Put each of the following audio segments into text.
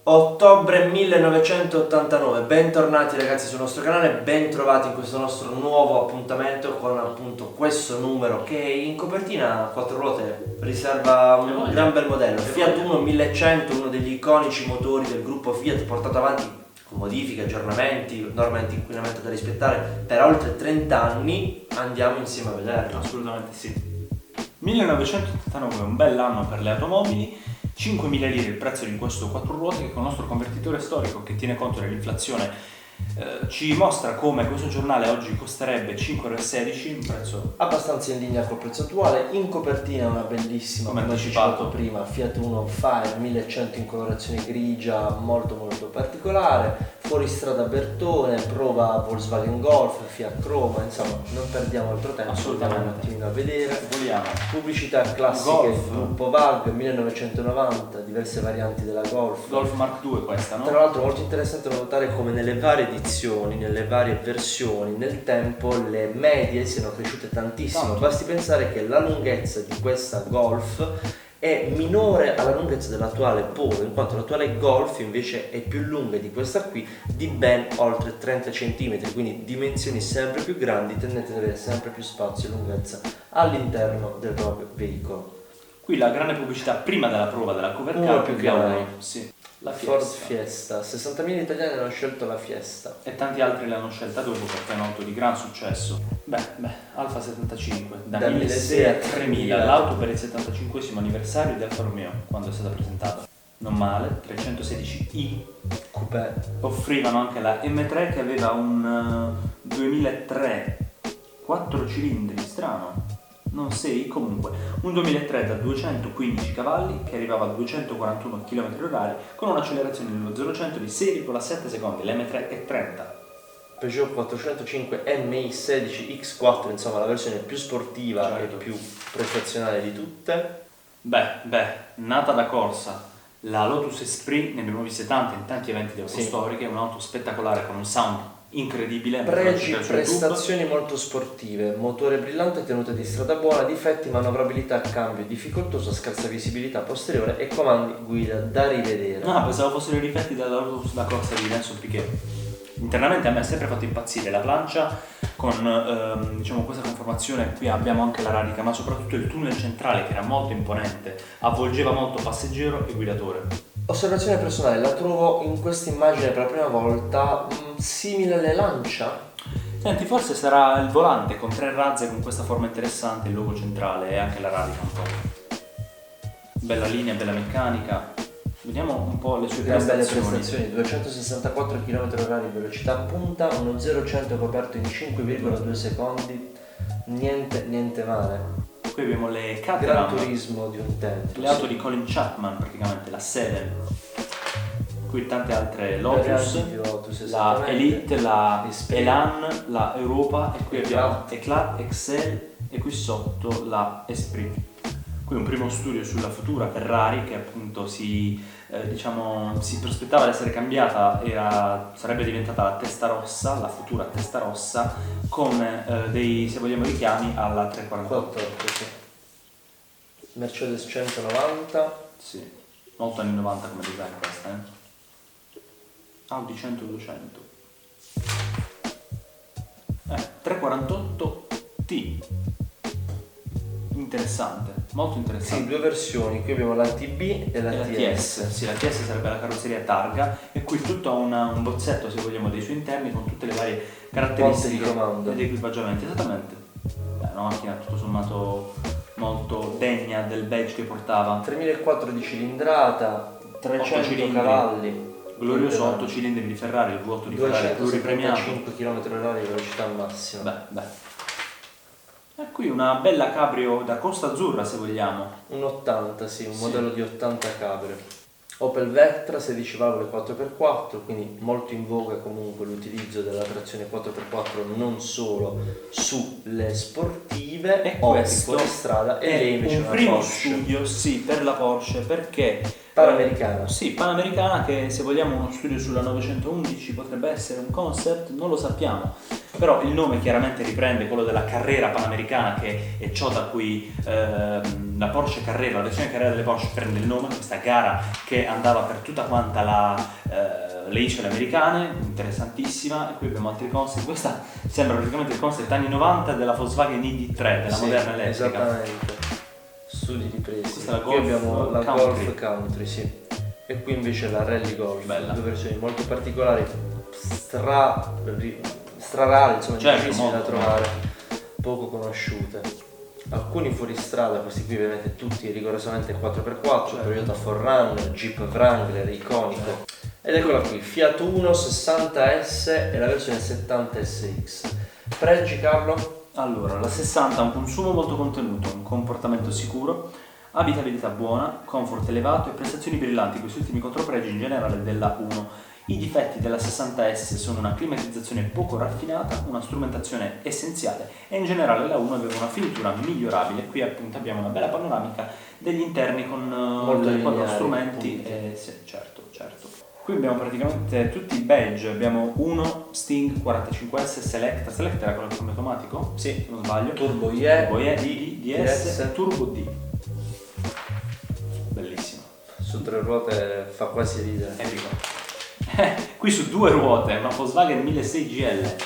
Ottobre 1989, bentornati ragazzi sul nostro canale, ben trovati in questo nostro nuovo appuntamento con appunto questo numero che in copertina a 4 ruote riserva un gran bel modello, Fiat Uno 1100, uno degli iconici motori del gruppo Fiat, portato avanti con modifiche, aggiornamenti, norme anti-inquinamento da rispettare per oltre 30 anni. Andiamo insieme a vederlo. Assolutamente sì. 1989 è un bell'anno per le automobili. 5.000 lire il prezzo di questo 4 ruote che con il nostro convertitore storico che tiene conto dell'inflazione ci mostra come questo giornale oggi costerebbe 5,16 €, un prezzo abbastanza in linea col prezzo attuale. In copertina una bellissima, come anticipato prima, Fiat Uno Fire 1100 in colorazione grigia molto particolare, fuoristrada Bertone, prova Volkswagen Golf, Fiat Croma, insomma non perdiamo altro tempo, assolutamente andiamo un attimino a vedere. vogliamo Pubblicità classiche, gruppo VAG 1990, diverse varianti della Golf Mark II questa, no? Tra l'altro molto interessante notare come nelle varie edizioni, nelle varie versioni, nel tempo le medie siano cresciute tantissimo. Basti pensare che la lunghezza di questa Golf è minore alla lunghezza dell'attuale Polo, in quanto l'attuale Golf invece è più lunga di questa qui di ben oltre 30 cm, quindi dimensioni sempre più grandi, tendente ad avere sempre più spazio e lunghezza all'interno del proprio veicolo. Qui la grande pubblicità prima della prova della cover Uno car più abbiamo grande. sì, la Ford Fiesta. Fiesta, 60.000 italiani hanno scelto la Fiesta. E tanti altri l'hanno scelta dopo perché è un'auto di gran successo. Alfa 75, da 1.600 a 3.000, l'auto per il 75esimo anniversario di Alfa Romeo, quando è stata presentata. Non male, 316i Coupé. Offrivano anche la M3 che aveva un 2003, 4 cilindri, strano. Non 6, comunque, un 2003 da 215 cavalli che arrivava a 241 km/h con un'accelerazione dello 0-100 di 6,7 secondi, l'M3 è 30. Peugeot 405 MI 16 X4, insomma la versione più sportiva e più prestazionale di tutte. Nata da corsa, la Lotus Esprit nei nuovi 70 in tanti eventi di autostoriche, un'auto spettacolare con un sound incredibile, pregi, prestazioni molto sportive, motore brillante, tenuta di strada buona, difetti, manovrabilità a cambio difficoltosa, scarsa visibilità posteriore e comandi guida da rivedere. Pensavo fossero i difetti della Lotus da corsa di Nelson Piquet. Internamente a me ha sempre fatto impazzire la plancia con questa conformazione. Qui abbiamo anche la radica, ma soprattutto il tunnel centrale che era molto imponente, avvolgeva molto passeggero e guidatore. Osservazione personale, la trovo in questa immagine per la prima volta simile alle Lancia. Senti, forse sarà il volante con 3 razze con questa forma interessante, il logo centrale e anche la radica un po'. Bella linea, bella meccanica. Vediamo un po' le sue prestazioni. 264 km/h di velocità punta, uno 0-100 coperto in 5,2 secondi, niente male. Qui abbiamo le Gran Turismo di un tempo. Le auto di Colin Chapman praticamente, la 7. Qui tante altre Lotus, la Elite, la Elan, la Europa e qui abbiamo Eclat, Excel e qui sotto la Esprit. Qui un primo studio sulla futura Ferrari che appunto si prospettava di essere cambiata, sarebbe diventata la testa rossa, la futura testa rossa, con dei, se vogliamo, richiami alla 348. Mercedes 190. Sì, molto anni 90 come design questa, Audi 100-200. 348T. Interessante, molto interessante. Sì, 2 versioni, qui abbiamo la TB e la TS. Sì, la TS sarebbe la carrozzeria targa e qui tutto un bozzetto, se vogliamo, dei suoi interni con tutte le varie caratteristiche degli equipaggiamenti. Esattamente. Una macchina tutto sommato molto degna del badge che portava. 3004 di cilindrata, 300 cavalli. Glorioso 8 cilindri di Ferrari, il V8 di Ferrari pluripremiato. 275 km/h di velocità massima. E qui una bella cabrio da Costa Azzurra, se vogliamo. Un 80, sì, un modello di 80 cabrio. Opel Vectra 16 valvole 4x4, quindi molto in voga comunque l'utilizzo della trazione 4x4 non solo sulle sportive e o questo fuori strada, e lei invece un primo Porsche. studio per la Porsche, perché Panamericana. Panamericana, che se vogliamo uno studio sulla 911 potrebbe essere un concept, non lo sappiamo, però il nome chiaramente riprende quello della carrera panamericana, che è ciò da cui la Porsche Carrera, la versione Carrera delle Porsche prende il nome, questa gara che andava per tutta quanta le isole americane, interessantissima. E qui abbiamo altri concept. Questa sembra praticamente il concept anni 90 della Volkswagen ID3, della moderna elettrica. Esattamente, studi ripresi. Questa è la Qui abbiamo la Country. Golf Country, sì. E qui invece la Rally Golf, bella. Due versioni molto particolari, strarare, insomma, difficili da trovare, poco conosciute. Alcuni fuoristrada, questi qui ovviamente tutti rigorosamente 4x4, Toyota 4Runner, Jeep Wrangler, iconico. Ed eccola qui, Fiat Uno 60S e la versione 70 SX. Pregi, Carlo? Allora, la 60 ha un consumo molto contenuto, un comportamento sicuro, abitabilità buona, comfort elevato e prestazioni brillanti, questi ultimi contropregi in generale della 1. I difetti della 60S sono una climatizzazione poco raffinata, una strumentazione essenziale e in generale la 1 aveva una finitura migliorabile. Qui appunto abbiamo una bella panoramica degli interni con molto 4 strumenti. Sì, certo. Qui abbiamo praticamente tutti i badge, abbiamo uno Sting 45S Select era quello con automatico? Sì, se non sbaglio. Turbo IE, DS, Turbo D. Bellissimo. Su 3 ruote fa quasi ridere. Epico. Qui su 2 ruote, una Volkswagen 1006 GL.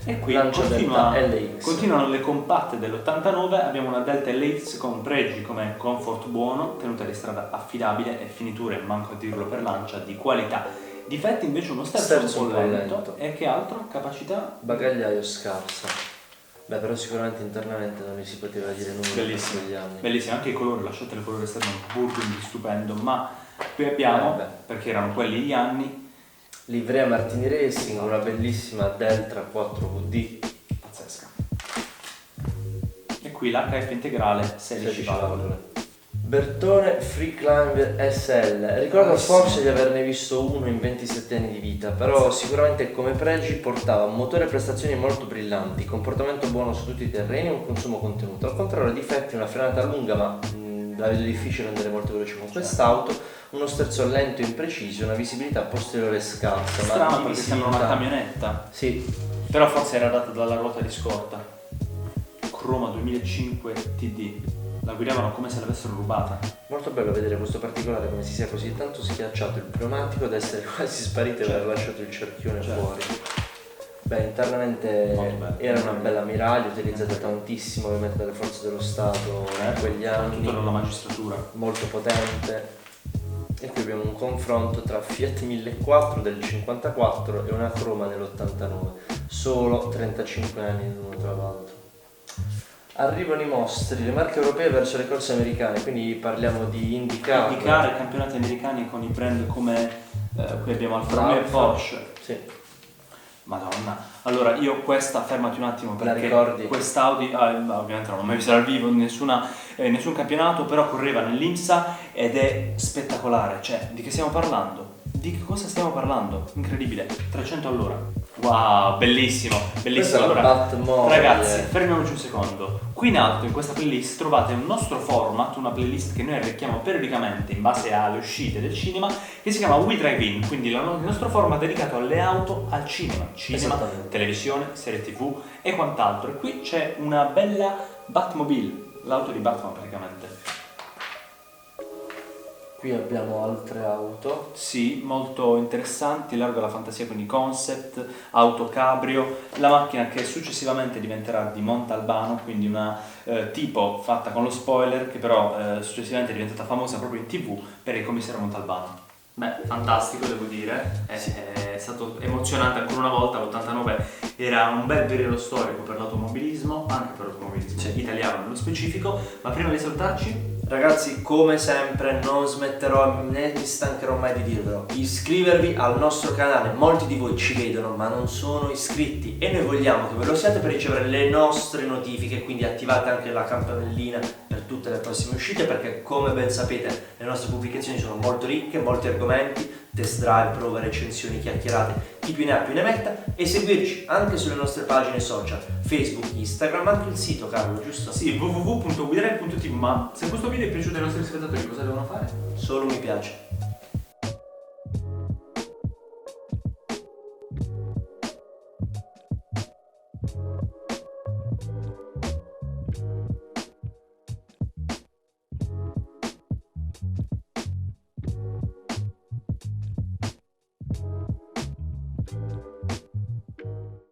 E qui continuano le compatte dell'89, abbiamo una Delta LX con pregi come comfort buono, tenuta di strada affidabile e finiture, manco a dirlo per Lancia, di qualità. Difetti invece uno sterzo un po' lento. E che altro? Capacità? Bagagliaio scarsa. Beh, però sicuramente internamente non ne si poteva dire nulla. Bellissimo. Negli anni. Bellissimo, anche i colori, lasciate il colore esterno burgundy stupendo, ma qui abbiamo, perché erano quelli gli anni, Livrea Martini Racing, una bellissima Delta 4VD. pazzesca. E qui l'HF integrale 16 valvole. Bertone Freeclimb SL. Ricordo forse di averne visto uno in 27 anni di vita, però sicuramente come pregi portava un motore e prestazioni molto brillanti, comportamento buono su tutti i terreni e un consumo contenuto. Al contrario, difetti, una frenata lunga, ma la vedo difficile andare molto veloce con quest'auto, uno sterzo lento e impreciso, una visibilità posteriore scarsa. Strano perché sembra una camionetta. Sì. Però forse era data dalla ruota di scorta. Croma 2005 TD. La guidavano come se l'avessero rubata. Molto bello vedere questo particolare, come si sia così tanto schiacciato il pneumatico da essere quasi sparito e aver lasciato il cerchione fuori. Beh, internamente era una bella ammiraglia, utilizzata tantissimo ovviamente dalle forze dello Stato in quegli anni. Soprattutto dalla magistratura. Molto potente. E qui abbiamo un confronto tra Fiat 1004 del 54 e una Croma dell'89. Solo 35 anni l'uno tra l'altro. Arrivano i mostri, le marche europee verso le corse americane, quindi parliamo di IndyCar. IndyCar, campionati americani con i brand come qui abbiamo Alfa Romeo e Porsche. Sì. Madonna. Allora io questa, fermati un attimo perché la ricordi? Quest'Audi, ovviamente non l'ho mai vista dal vivo in nessun campionato, però correva nell'IMSA ed è spettacolare. Cioè, di che stiamo parlando? Di che cosa stiamo parlando? Incredibile, 300 all'ora. Wow, bellissimo, bellissimo. Allora, ragazzi, fermiamoci un secondo. Qui in alto, in questa playlist, trovate un nostro format, una playlist che noi arricchiamo periodicamente in base alle uscite del cinema, che si chiama We Drive In, quindi il nostro format dedicato alle auto al cinema, televisione, serie TV e quant'altro. E qui c'è una bella Batmobile, l'auto di Batman praticamente. Qui abbiamo altre auto. Sì, molto interessanti, largo alla fantasia, quindi concept, auto cabrio, la macchina che successivamente diventerà di Montalbano, quindi una tipo fatta con lo spoiler che però successivamente è diventata famosa proprio in TV per il commissario Montalbano. Beh, fantastico devo dire, è stato emozionante ancora una volta, l'89 era un bel periodo storico per l'automobilismo, anche per l'automobilismo italiano nello specifico, ma prima di salutarci... Ragazzi, come sempre non smetterò né mi stancherò mai di dirvelo, iscrivervi al nostro canale. Molti di voi ci vedono ma non sono iscritti e noi vogliamo che ve lo siate per ricevere le nostre notifiche, quindi attivate anche la campanellina per tutte le prossime uscite, perché come ben sapete le nostre pubblicazioni sono molto ricche, molti argomenti, test drive, prove, recensioni, chiacchierate, chi più ne ha più ne metta, e seguirci anche sulle nostre pagine social, Facebook, Instagram, anche il sito, Carlo, giusto? Sì, www.guidare.tv. Ma se questo video è piaciuto ai nostri spettatori cosa devono fare? Solo mi piace.